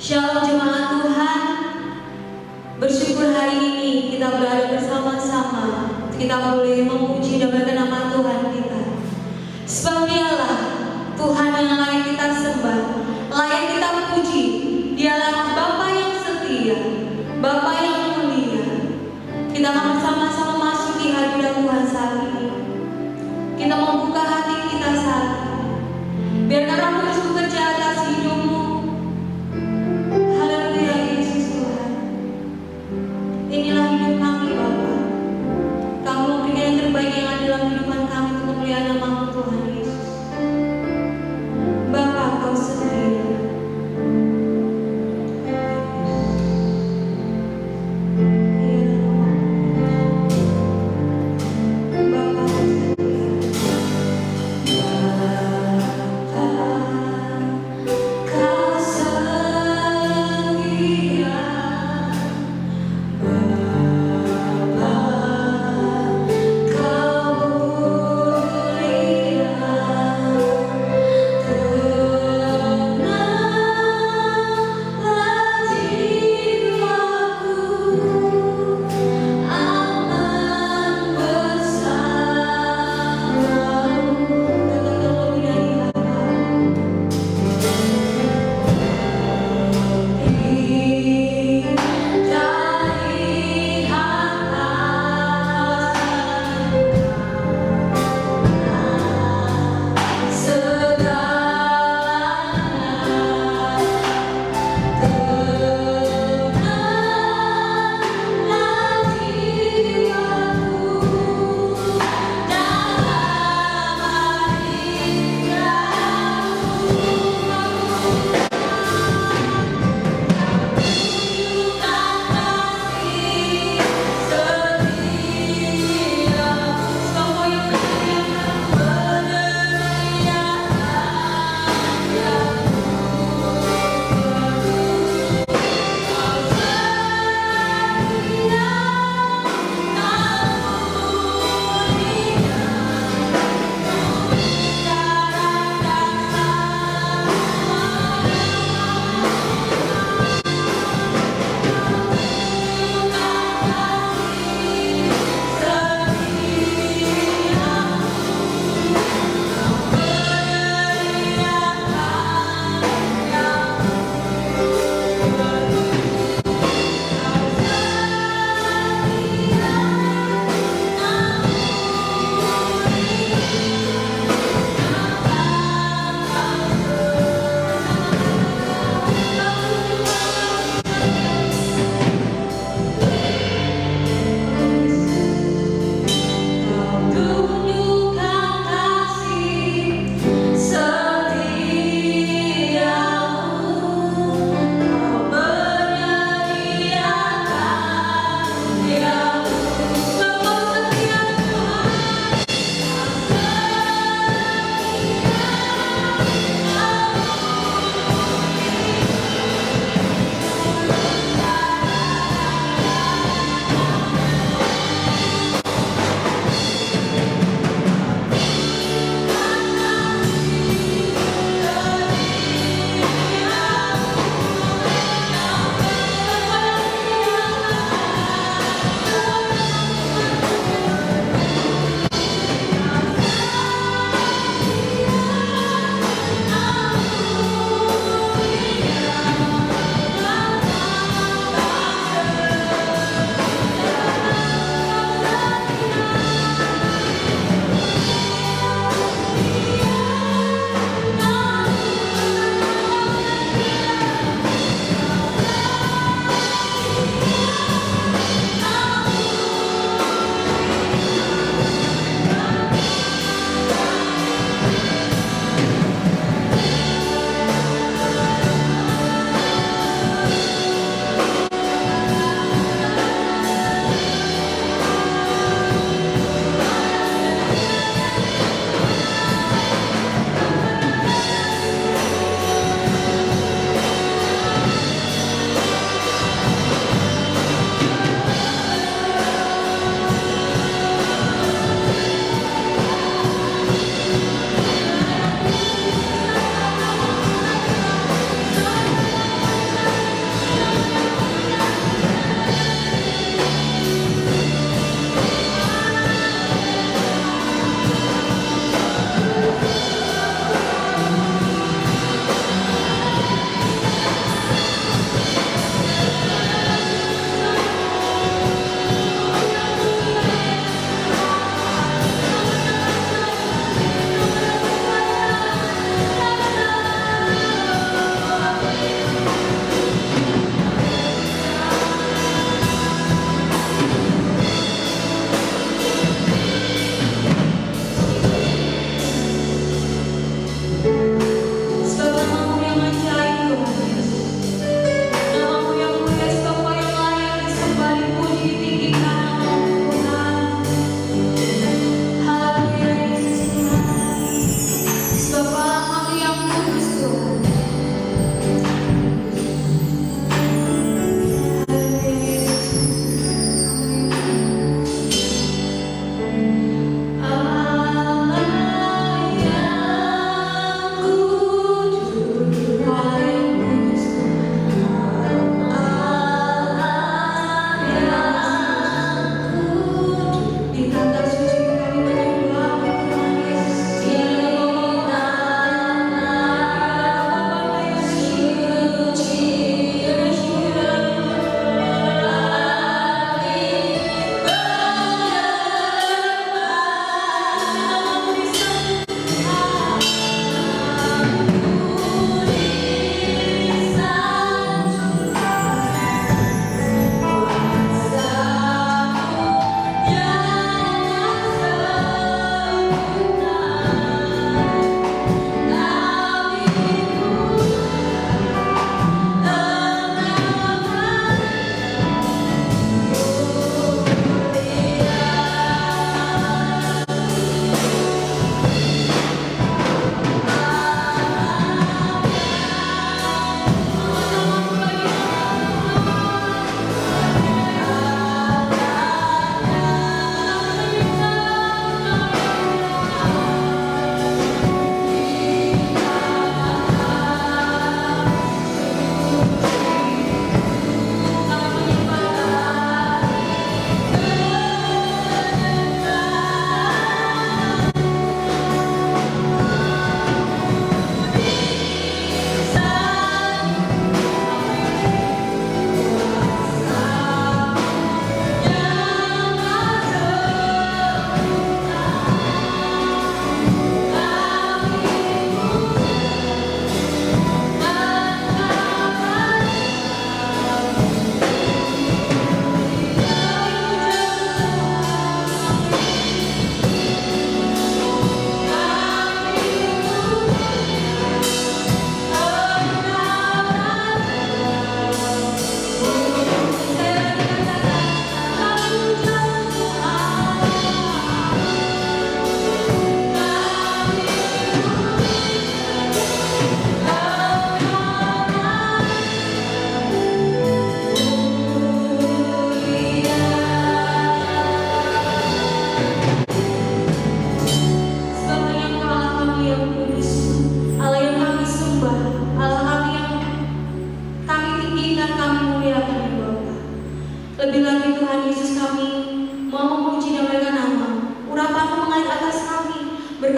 Shalom jemaat Tuhan, bersyukur hari ini kita berada bersama-sama. Kita boleh memuji dan berkenan nama Tuhan kita. Sebab Dialah Tuhan yang layak kita sembah, layak kita puji. Dialah Bapa yang setia, Bapa yang mulia. Kita akan bersama-sama masuki hadirat Tuhan saat ini. Kita membuka hati kita saat ini. Biarkan Roh Kudus bekerja atas hidupmu. Haleluya Yesus Tuhan. Inilah hidup kami Bapa. Kamu memberikan yang terbaik yang ada dalam kehidupan kami untuk kemuliaan nama Tuhan Yesus. Bapa Kau setia. Bapa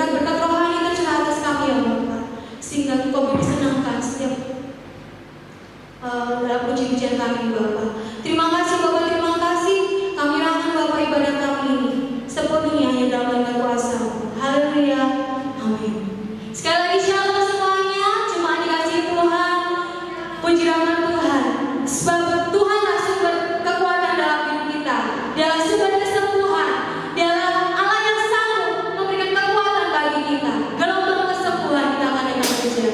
berkat-berkat rohani tercurah atas kami ya Bapa, sehingga Engkau disenangkan setiap dalam puji-pujian kami Bapa. Terima kasih Bapa, terima kasih. Kami serahkan Bapa ibadah kami ini sepenuhnya hanya dalam nama kuasa-Mu. Haleluya, amin. Sekali lagi shalom semuanya, jemaat dikasihi Tuhan, puji nama Tuhan. Sebab Tuhanlah sumber kekuatan dalam hidup kita, Dialah sumber kesembuhan, Dialah Allah yang sanggup memberikan kekuatan bagi kita. Gelombang kesembuhan kita akan dengar pujian.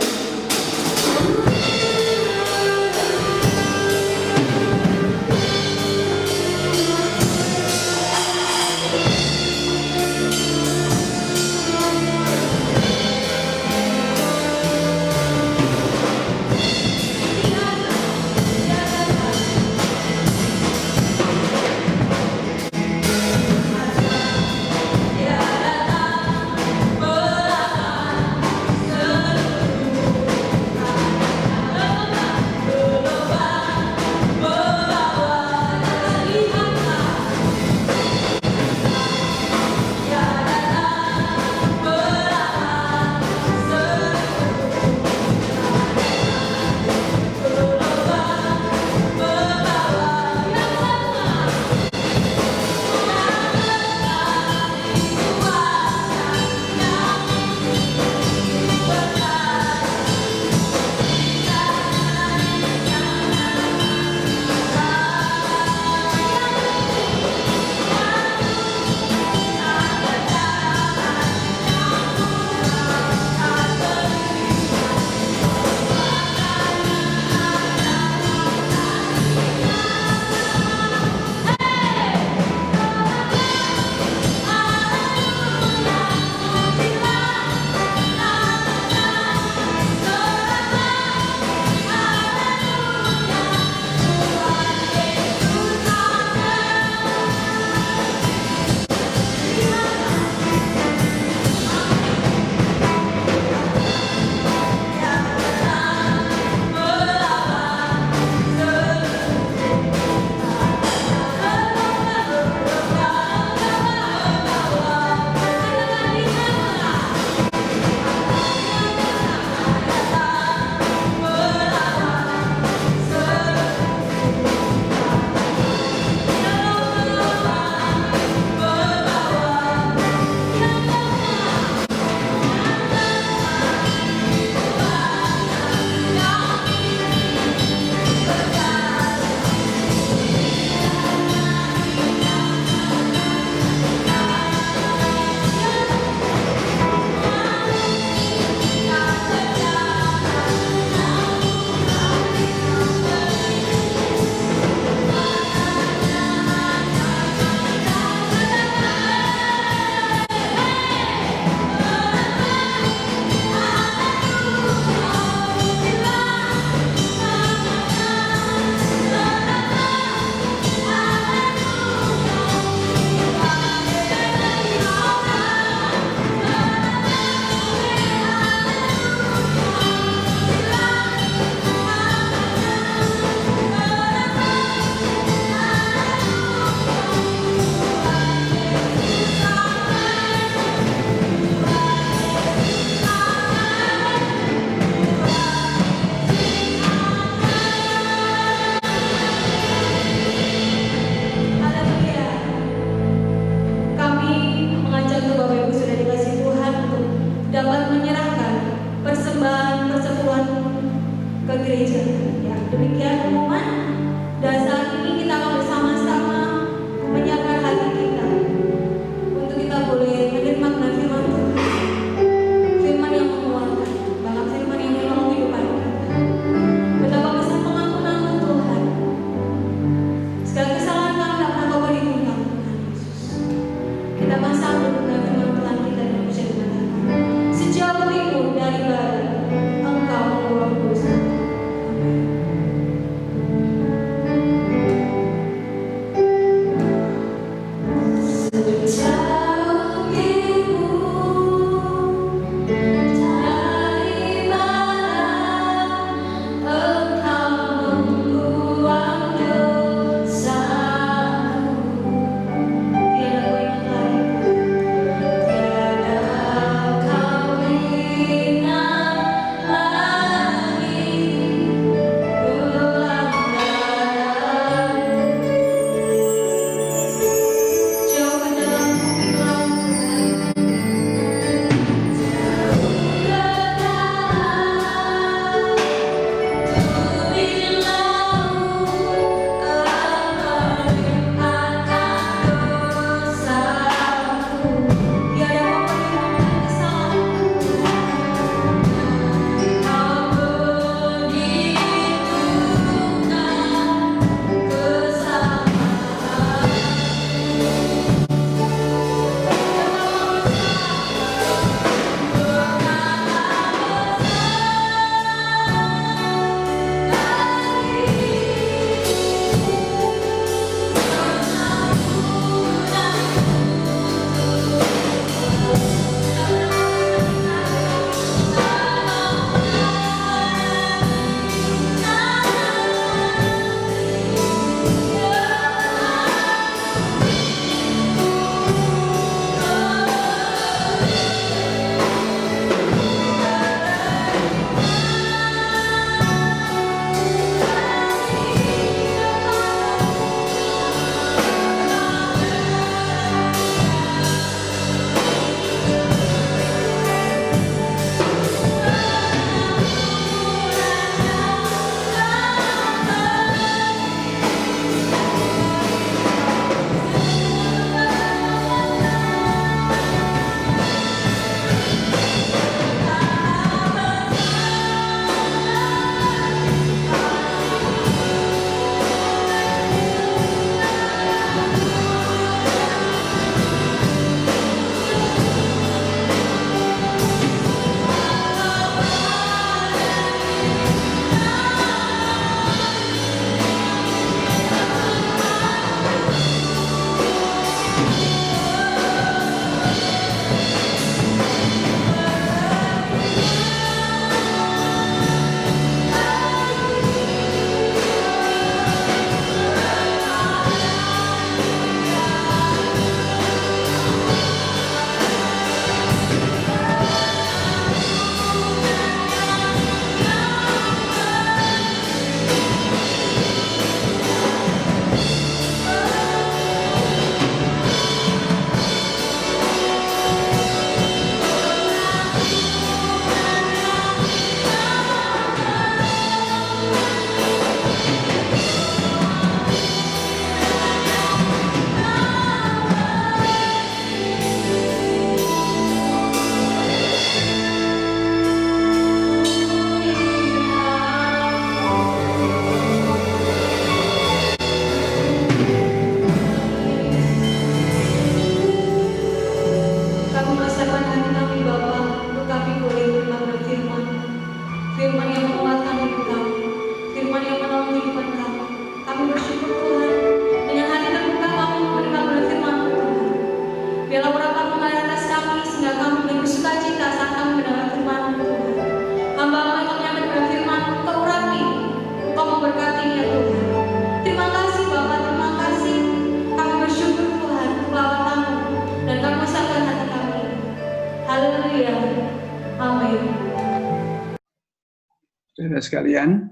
Saudara sekalian,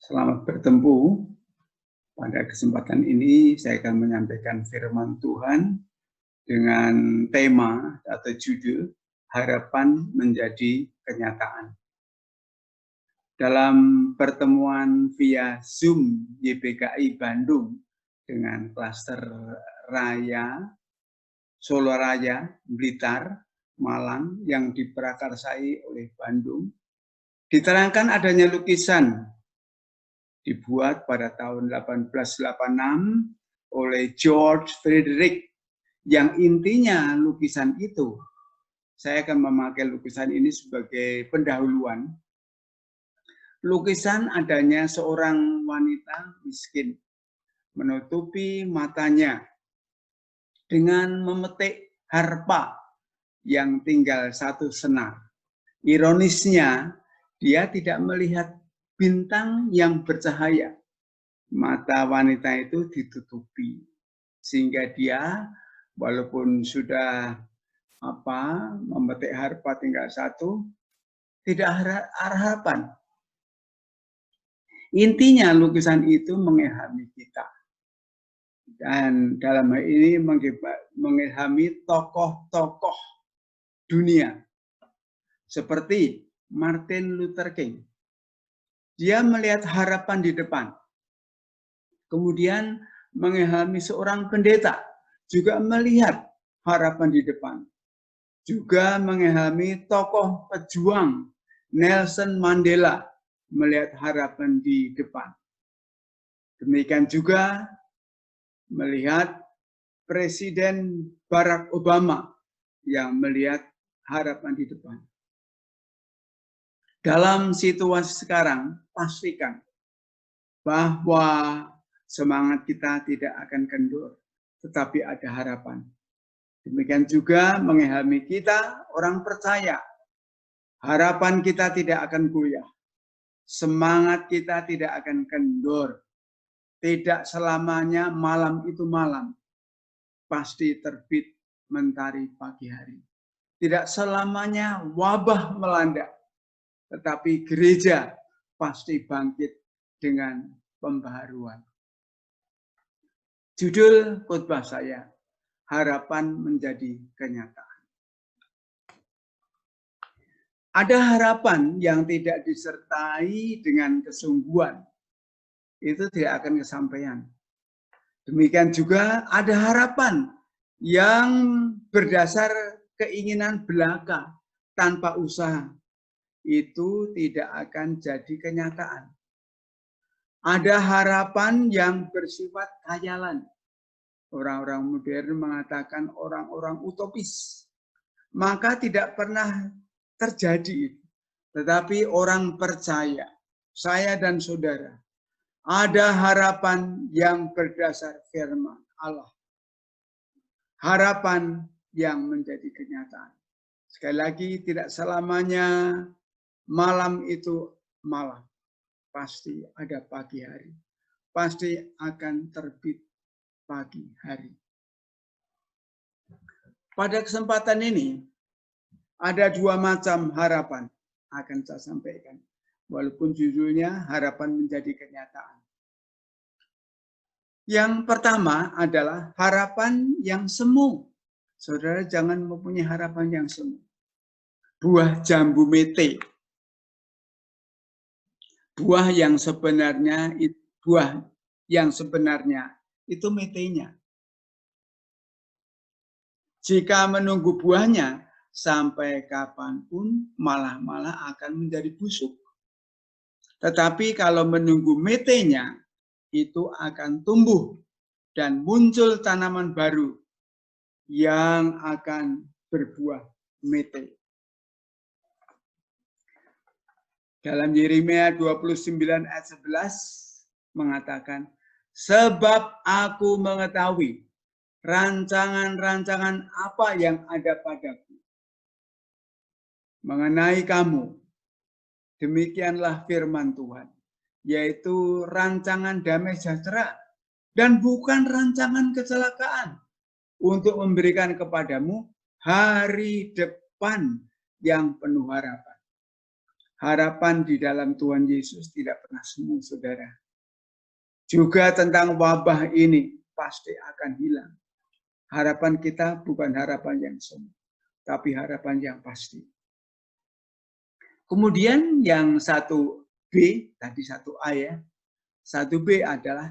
selamat bertemu. Pada kesempatan ini saya akan menyampaikan firman Tuhan dengan tema atau judul Harapan Menjadi Kenyataan. Dalam pertemuan via Zoom YPKI Bandung dengan klaster Raya, Solo Raya, Blitar, Malang yang diprakarsai oleh Bandung, diterangkan adanya lukisan dibuat pada tahun 1886 oleh George Frederick, yang intinya lukisan itu, saya akan memakai lukisan ini sebagai pendahuluan. Lukisan adanya seorang wanita miskin menutupi matanya dengan memetik harpa yang tinggal satu senar. Ironisnya, dia tidak melihat bintang yang bercahaya. Mata wanita itu ditutupi, sehingga dia walaupun sudah memetik harpa tinggal satu, tidak harapan. Intinya lukisan itu mengilhami kita. Dan dalam hal ini mengilhami tokoh-tokoh dunia. Seperti Martin Luther King. Dia melihat harapan di depan. Kemudian mengilhami seorang pendeta, juga melihat harapan di depan. Juga mengilhami tokoh pejuang Nelson Mandela, melihat harapan di depan. Demikian juga melihat Presiden Barack Obama yang melihat harapan di depan. Dalam situasi sekarang, pastikan bahwa semangat kita tidak akan kendur, tetapi ada harapan. Demikian juga mengilhami kita, orang percaya. Harapan kita tidak akan goyah. Semangat kita tidak akan kendur. Tidak selamanya malam itu malam. Pasti terbit mentari pagi hari. Tidak selamanya wabah melanda. Tetapi gereja pasti bangkit dengan pembaharuan. Judul khotbah saya, Harapan Menjadi Kenyataan. Ada harapan yang tidak disertai dengan kesungguhan, itu tidak akan kesampaian. Demikian juga ada harapan yang berdasar keinginan belaka tanpa usaha, itu tidak akan jadi kenyataan. Ada harapan yang bersifat khayalan. Orang-orang modern mengatakan orang-orang utopis. Maka tidak pernah terjadi. Tetapi orang percaya, saya dan saudara, ada harapan yang berdasar firman Allah. Harapan yang menjadi kenyataan. Sekali lagi, tidak selamanya malam itu malam. Pasti ada pagi hari. Pasti akan terbit pagi hari. Pada kesempatan ini, ada dua macam harapan akan saya sampaikan. Walaupun judulnya harapan menjadi kenyataan. Yang pertama adalah harapan yang semu. Saudara jangan mempunyai harapan yang semu. Buah jambu mete. Buah yang sebenarnya itu metenya. Jika menunggu buahnya sampai kapanpun malah akan menjadi busuk. Tetapi kalau menunggu metenya itu akan tumbuh dan muncul tanaman baru yang akan berbuah mete. Dalam Yeremia 29 ayat 11 mengatakan, sebab aku mengetahui rancangan-rancangan apa yang ada padaku mengenai kamu. Demikianlah firman Tuhan, yaitu rancangan damai sejahtera dan bukan rancangan kecelakaan, untuk memberikan kepadamu hari depan yang penuh harapan. Harapan di dalam Tuhan Yesus tidak pernah semu, saudara. Juga tentang wabah ini pasti akan hilang. Harapan kita bukan harapan yang semu, tapi harapan yang pasti. Kemudian yang 1B, tadi 1A ya. 1B adalah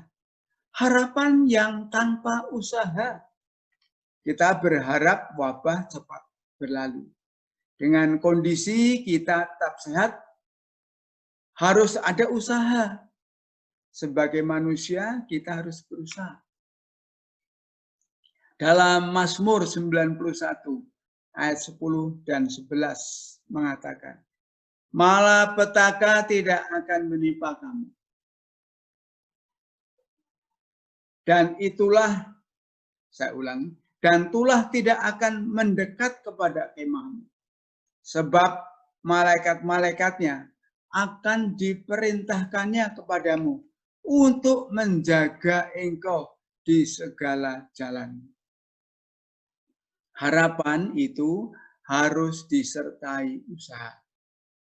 harapan yang tanpa usaha. Kita berharap wabah cepat berlalu. Dengan kondisi kita tetap sehat, harus ada usaha. Sebagai manusia, kita harus berusaha. Dalam Mazmur 91, ayat 10 dan 11 mengatakan, malapetaka tidak akan menimpa kamu. Dan itulah, saya ulangi, dan tulah tidak akan mendekat kepada kemahmu. Sebab malaikat-malaikatnya akan diperintahkannya kepadamu untuk menjaga engkau di segala jalan. Harapan itu harus disertai usaha.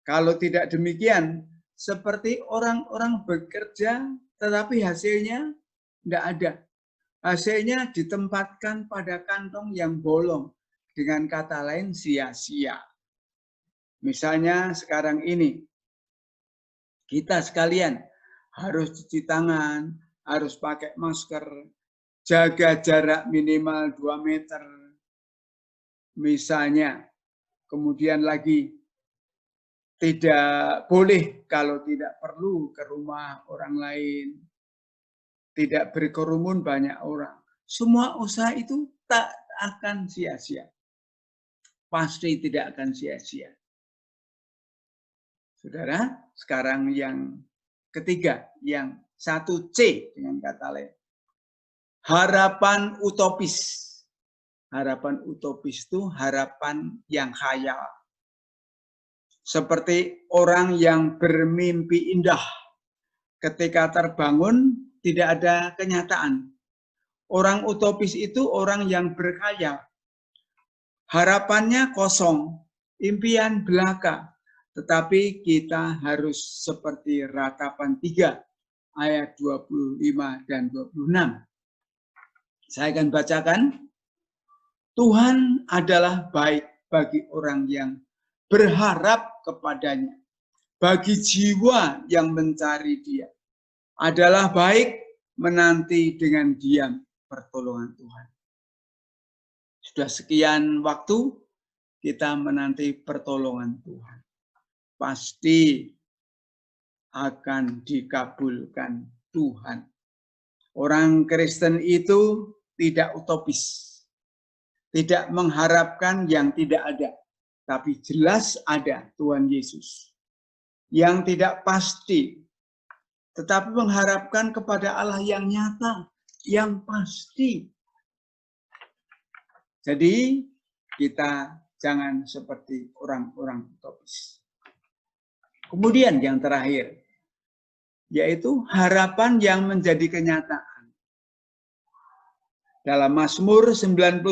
Kalau tidak demikian, seperti orang-orang bekerja tetapi hasilnya tidak ada. Hasilnya ditempatkan pada kantong yang bolong. Dengan kata lain, sia-sia. Misalnya sekarang ini, kita sekalian harus cuci tangan, harus pakai masker, jaga jarak minimal 2 meter. Misalnya, kemudian lagi tidak boleh kalau tidak perlu ke rumah orang lain, tidak berkerumun banyak orang. Semua usaha itu tak akan sia-sia. Pasti tidak akan sia-sia. Saudara, sekarang yang ketiga, yang 1C dengan kata lain. Harapan utopis. Harapan utopis itu harapan yang khayal. Seperti orang yang bermimpi indah. Ketika terbangun, tidak ada kenyataan. Orang utopis itu orang yang berkhayal. Harapannya kosong, impian belaka. Tetapi kita harus seperti Ratapan 3 ayat 25 dan 26. Saya akan bacakan. Tuhan adalah baik bagi orang yang berharap kepadanya. Bagi jiwa yang mencari Dia. Adalah baik menanti dengan diam pertolongan Tuhan. Sudah sekian waktu kita menanti pertolongan Tuhan. Pasti akan dikabulkan Tuhan. Orang Kristen itu tidak utopis. Tidak mengharapkan yang tidak ada. Tapi jelas ada Tuhan Yesus. Yang tidak pasti. Tetapi mengharapkan kepada Allah yang nyata. Yang pasti. Jadi kita jangan seperti orang-orang utopis. Kemudian yang terakhir, yaitu harapan yang menjadi kenyataan. Dalam Mazmur 91,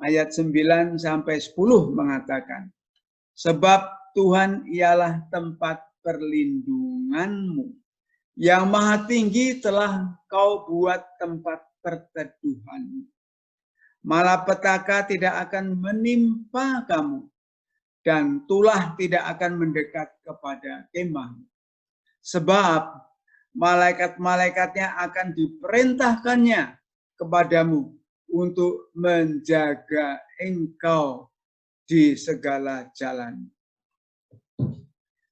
ayat 9 sampai 10 mengatakan, sebab Tuhan ialah tempat perlindunganmu, yang maha tinggi telah kau buat tempat perteduhanmu. Malapetaka tidak akan menimpa kamu, dan tulah tidak akan mendekat kepada kemahmu. Sebab malaikat-malaikatnya akan diperintahkannya kepadamu untuk menjaga engkau di segala jalan.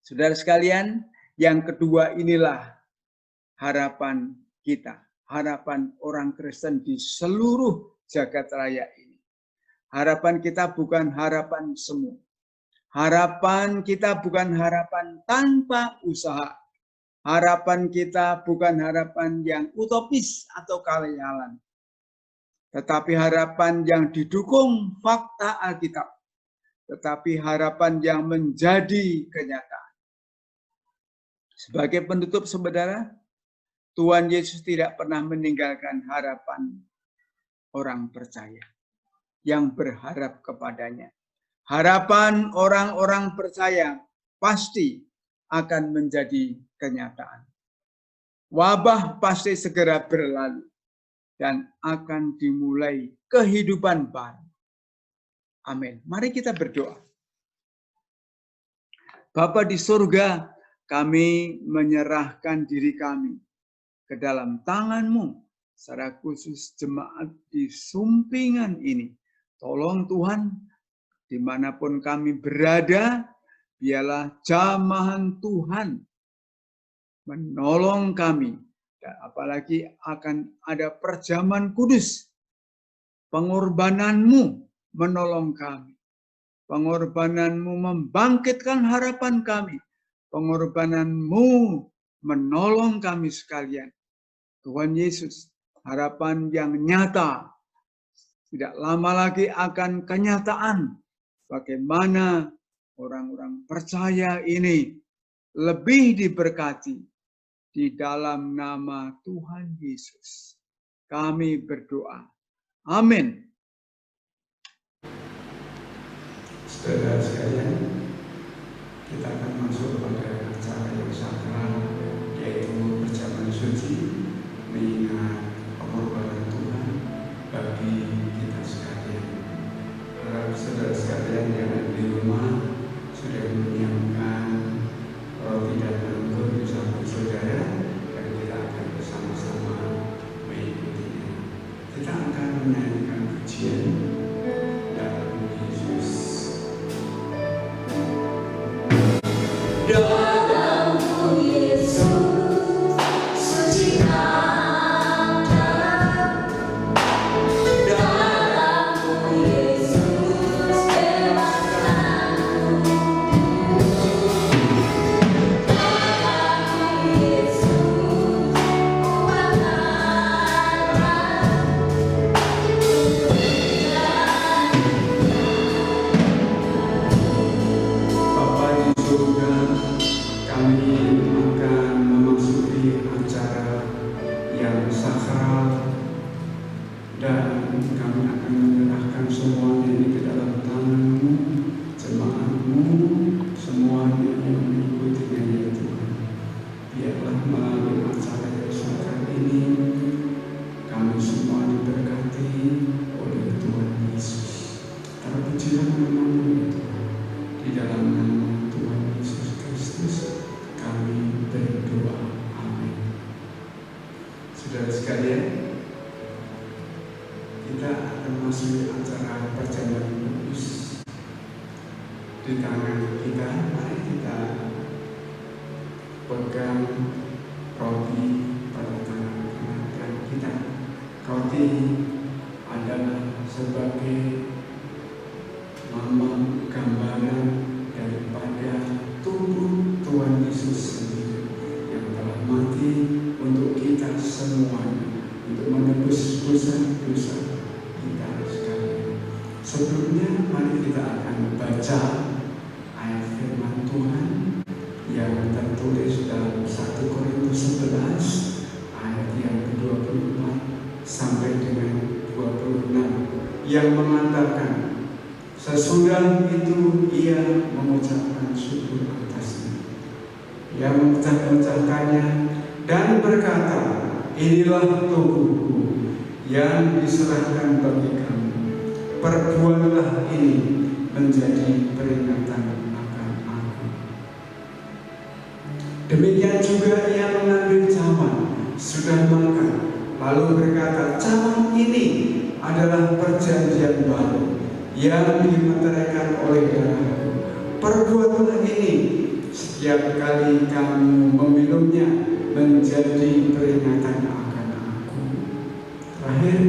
Saudara sekalian, yang kedua inilah harapan kita. Harapan orang Kristen di seluruh jagat raya ini. Harapan kita bukan harapan semu. Harapan kita bukan harapan tanpa usaha. Harapan kita bukan harapan yang utopis atau khayalan. Tetapi harapan yang didukung fakta Alkitab. Tetapi harapan yang menjadi kenyataan. Sebagai penutup saudara, Tuhan Yesus tidak pernah meninggalkan harapan orang percaya yang berharap kepadanya. Harapan orang-orang percaya pasti akan menjadi kenyataan. Wabah pasti segera berlalu dan akan dimulai kehidupan baru. Amin. Mari kita berdoa. Bapa di surga, kami menyerahkan diri kami ke dalam tangan-Mu, secara khusus jemaat di Sumpingan ini. Tolong Tuhan, dimanapun kami berada, biarlah jamahan Tuhan menolong kami. Dan apalagi akan ada perjamuan kudus. Pengorbanan-Mu menolong kami. Pengorbanan-Mu membangkitkan harapan kami. Pengorbanan-Mu menolong kami sekalian. Tuhan Yesus, harapan yang nyata. Tidak lama lagi akan kenyataan bagaimana orang-orang percaya ini lebih diberkati di dalam nama Tuhan Yesus. Kami berdoa. Amin. Saudara sekalian, kita akan masuk pada acara yang sakral, yaitu perjamuan suci, mengingat pengorbanan Tuhan bagi kita sekalian. Harap saudara sekalian yang ada di rumah sudah menyiapkan roti dan anggur bersama saudara, dan kita akan bersama-sama mengikutinya. Kita akan menyanyikan pujian dalam Yesus. Dalammu Yesus, suci dalam. Dalammu Yesus, bebaskanku. Dalammu Yesus, Bapa di surga, kami akan memasuki acara yang sakral dan kami akan menyerahkan semuanya ini ke dalam tangan-Mu, jemaat-Mu, semuanya yang mengikutinya ya Tuhan. Biarlah melalui acara yang sakral ini kami semua diberkati oleh Tuhan Yesus. Terpujilah nama-Mu ya Tuhan. Di dalam nama Tuhan Yesus Kristus kami berdoa. Amin. Saudara sekalian, kita akan masuk acara perjamuan kudus. Di tangan kita, mari kita pegang roti pada tangan kanan kita. Roti adalah sebagai lambang gambaran daripada tubuh Tuhan Yesus sendiri yang telah mati untuk kita semuanya, untuk menebus dosa-dosa kita sekalian. Sebelumnya mari kita akan baca ayat firman Tuhan yang tertulis dalam 1 Korintus 11 ayat yang ke-24 sampai dengan 26 yang mengatakan, sesudah itu ia mengucapkan syukur atasnya. Ia memecah-mecahkannya dan berkata, inilah tubuhku yang diserahkan bagi kamu. Perbuatlah ini menjadi peringatan akan aku. Demikian juga ia mengambil cawan sudah makan, lalu berkata, cawan ini adalah perjanjian baru yang dimeteraikan oleh darahku. Perbuatlah ini setiap kali kamu meminumnya menjadi peringatan akan aku. Terakhir,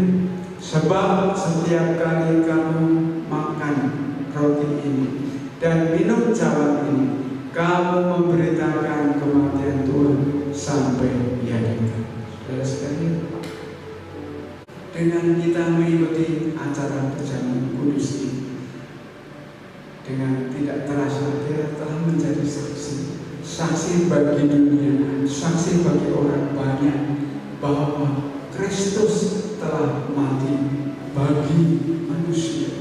sebab setiap kali kamu makan roti ini dan minum cawan ini, kamu memberitakan kematian Tuhan sampai Ia datang. Saudara sekalian, dengan kita mengikuti acara perjamuan kudus ini, dengan tidak terasa kita telah menjadi saksi bagi dunia, saksi bagi orang banyak bahwa Kristus telah mati bagi manusia.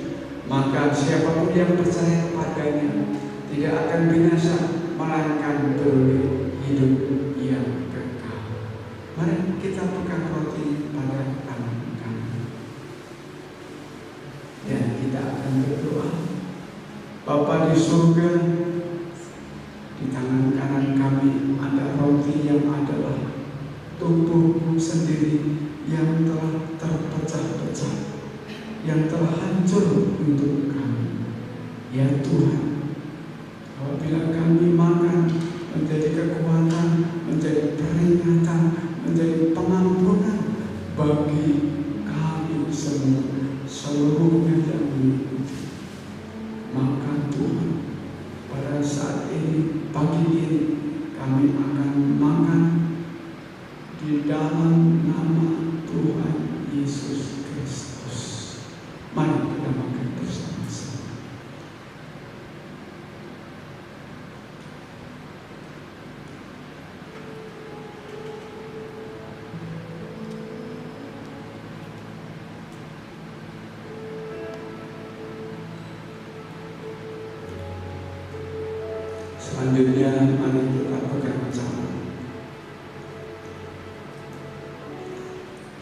Maka siapapun yang percaya kepadanya tidak akan binasa, beroleh hidup yang kekal. Mari kita pegang roti pada tangan kami. Dan kita akan berdoa. Bapa di surga, di tangan kanan kami ada roti yang adalah tubuhmu sendiri yang telah terpecah-pecah, yang telah hancur untuk kami. Ya Tuhan, apabila kami makan menjadi kekuatan, menjadi peringatan, menjadi pengampunan bagi kami semua, seluruhnya yang mengikuti. Maka Tuhan, pada saat ini, pagi ini, kami akan makan di dalam nama Tuhan Yesus Kristus. Mari kita makan bersama-sama. Selanjutnya, mari kita pegang bersama.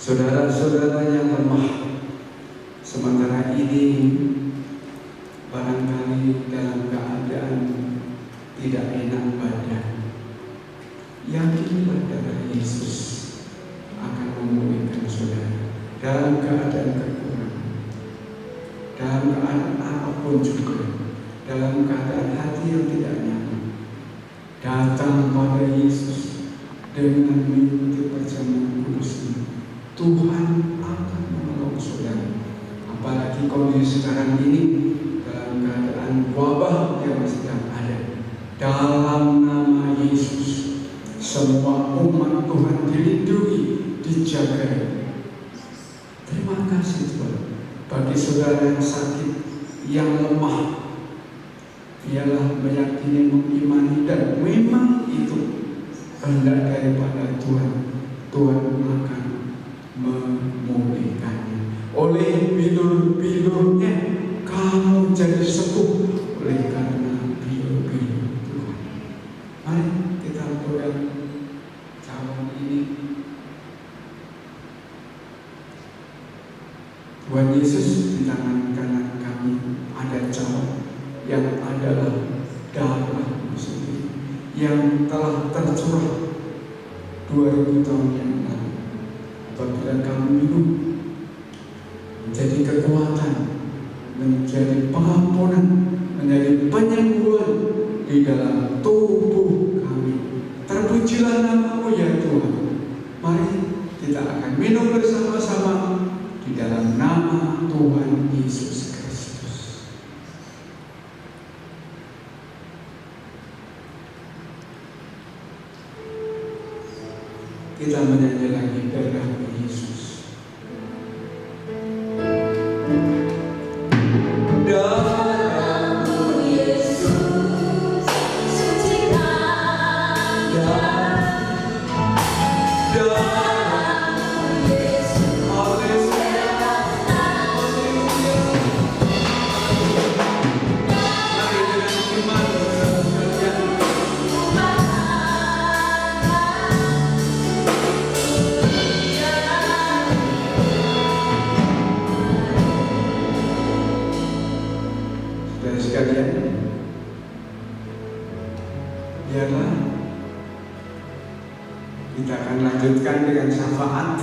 Saudara-saudara yang lemah, sementara ini barangkali dalam keadaan tidak enak badan, yakinlah darah Yesus akan memulihkan saudara dalam keadaan kekurangan, dalam keadaan apapun juga, dalam keadaan hati yang tidak nyaman. Datang pada Yesus dengan mengikuti perjamuan kudus ini. Tuhan akan menolong saudara. Apalagi kondisi sekarang ini dalam keadaan wabah yang sedang ada. Dalam nama Yesus, semua umat Tuhan dilindungi, dijaga. Terima kasih Tuhan. Bagi saudara yang sakit, yang lemah, ialah meyakini, mengimani, dan memang itu kehendak daripada Tuhan. Tuhan akan memulihkannya. Oleh bilur-bilurnya kamu jadi sembuh, oleh karena bilur-bilur Tuhan. Mari kita pegang cawan ini. Tuhan Yesus, di tangan kanan kami ada cawan yang adalah darah-Mu sendiri yang telah tercurah 2000 tahun yang lalu. Apabila kamu minum, menjadi kekuatan, menjadi pengampunan, menjadi penyembuhan di dalam tubuh kami. Terpujilah nama-Mu ya Tuhan. Mari kita akan minum bersama-sama di dalam nama Tuhan Yesus Kristus. Kita menyanyi lagi darah Yesus. Darah-Mu Yesus, sucikan darah-Mu Yesus, bebaskan. Mari dengan iman sekalian. Saudara sekalian, biarlah kita akan lanjutkan dengan syafaat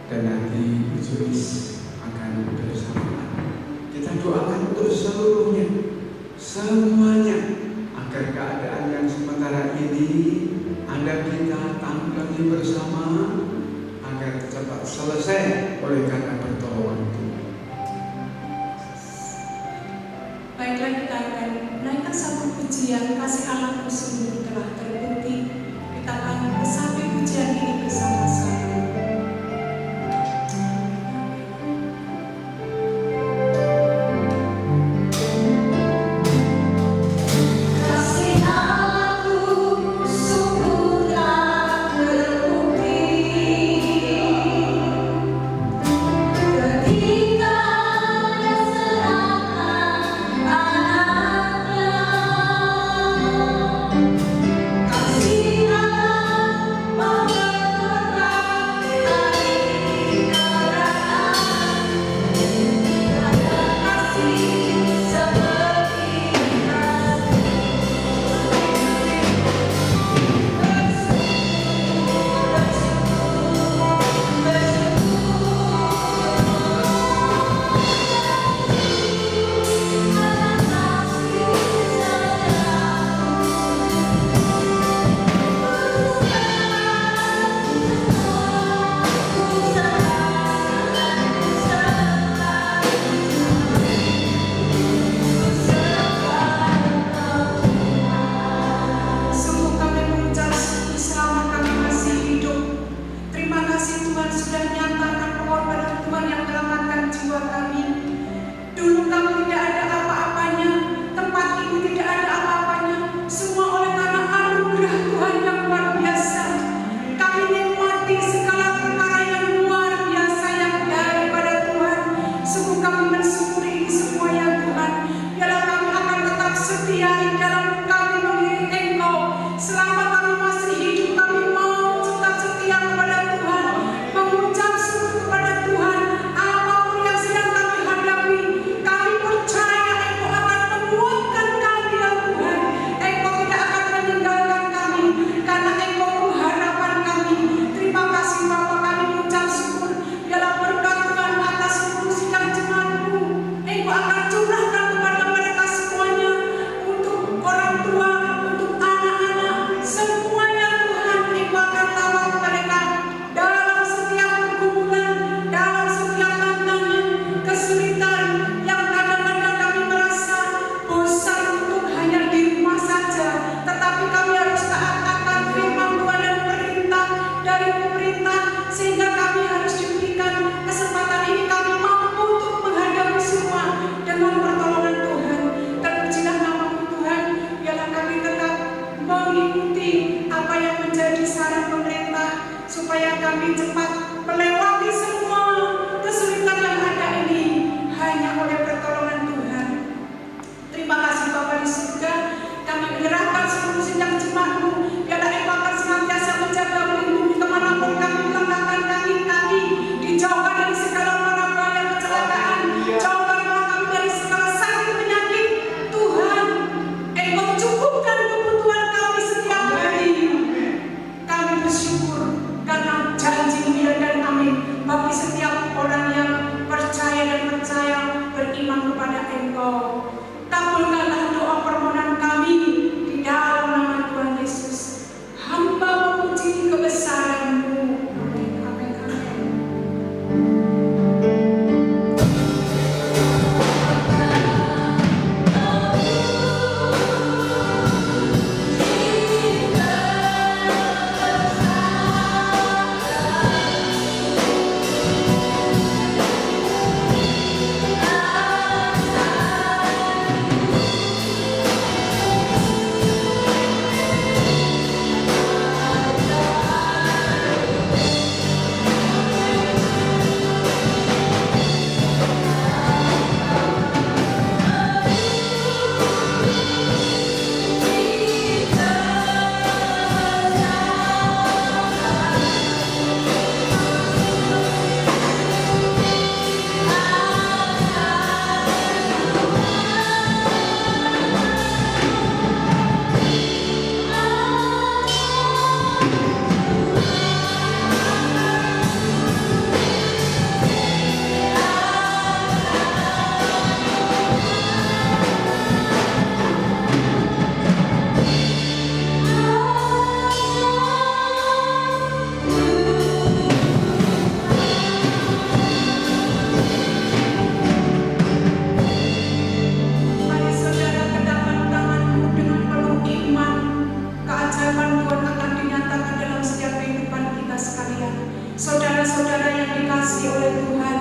dan nanti Julis akan bersyafaat. Kita doakan untuk seluruhnya, semuanya, agar keadaan yang sementara ini Anda kita tangani bersama agar cepat selesai oleh karena pertolongan Tuhan. Baiklah, kita akan naikkan satu pujian kasih Allah sungguh telah terbukti. Kita akan bersama pujian ini bersama-sama. Kasih Allah-Ku sungguh telah terbukti ketika Dia serahkan anaknya. supaya kami cepat melewati semua kesulitan yang ada ini hanya oleh pertolongan Tuhan. Terima kasih Bapa di surga, kami menyerahkan seluruh sidang jemaat-Mu, biarlah Engkau akan senantiasa menjaga melindungi kemanapun kami melangkahkan kaki, dijauhkan dari segala mara bahaya kecelakaan, jauhkan kami dari segala sakit penyakit. Tuhan, Engkau cukupkan kebutuhan kami setiap hari. Kami bersyukur karena janji-Mu ya dan amin bagi setiap orang yang percaya beriman kepada Engkau. Kabulkanlah doa permohonan kami di dalam nama Tuhan Yesus. Hamba memuji kebesaran-Mu. Amin, amin, amin. Mari saudara kedapkan tangan-Mu dengan penuh iman. Keajaiban Tuhan akan dinyatakan dalam setiap kehidupan kita sekalian. Saudara-saudara yang dikasihi oleh Tuhan,